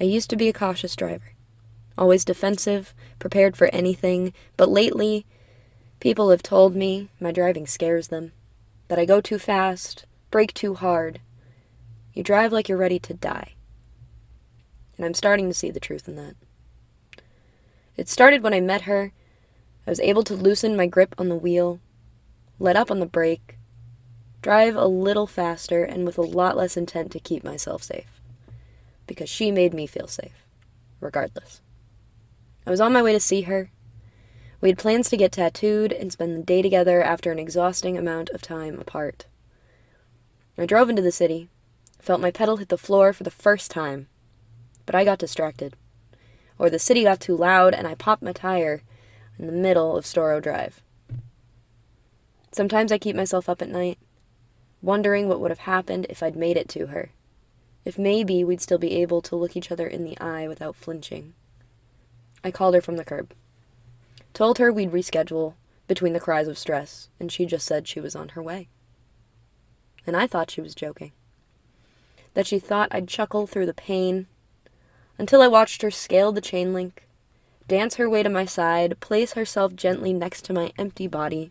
I used to be a cautious driver, always defensive, prepared for anything, but lately, people have told me my driving scares them, that I go too fast, brake too hard. You drive like you're ready to die. And I'm starting to see the truth in that. It started when I met her. I was able to loosen my grip on the wheel, let up on the brake, drive a little faster and with a lot less intent to keep myself safe. Because she made me feel safe, regardless. I was on my way to see her. We had plans to get tattooed and spend the day together after an exhausting amount of time apart. I drove into the city, felt my pedal hit the floor for the first time, but I got distracted. Or the city got too loud and I popped my tire in the middle of Storrow Drive. Sometimes I keep myself up at night, wondering what would have happened if I'd made it to her. If maybe we'd still be able to look each other in the eye without flinching. I called her from the curb. Told her we'd reschedule between the cries of stress, and she just said she was on her way. And I thought she was joking. That she thought I'd chuckle through the pain, until I watched her scale the chain link, dance her way to my side, place herself gently next to my empty body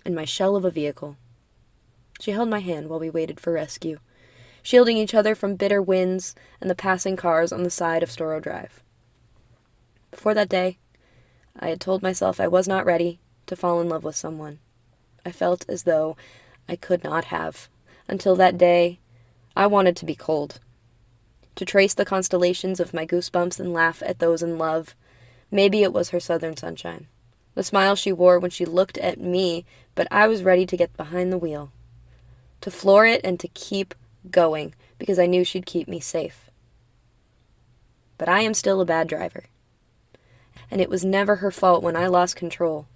and my shell of a vehicle. She held my hand while we waited for rescue, shielding each other from bitter winds and the passing cars on the side of Storrow Drive. Before that day, I had told myself I was not ready to fall in love with someone. I felt as though I could not have. Until that day, I wanted to be cold. To trace the constellations of my goosebumps and laugh at those in love. Maybe it was her southern sunshine. The smile she wore when she looked at me, but I was ready to get behind the wheel. To floor it and to keep going, because I knew she'd keep me safe. But I am still a bad driver. And it was never her fault when I lost control,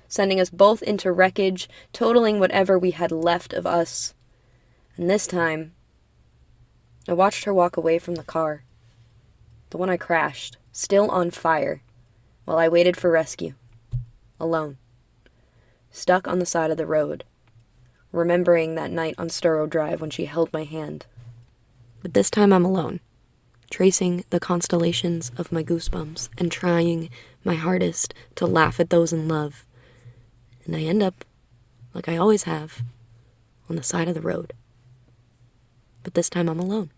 sending us both into wreckage, totaling whatever we had left of us. And this time, I watched her walk away from the car, the one I crashed, still on fire, while I waited for rescue, alone, stuck on the side of the road, remembering that night on Storrow Drive when she held my hand. But this time I'm alone, tracing the constellations of my goosebumps and trying my hardest to laugh at those in love. And I end up, like I always have, on the side of the road. But this time I'm alone.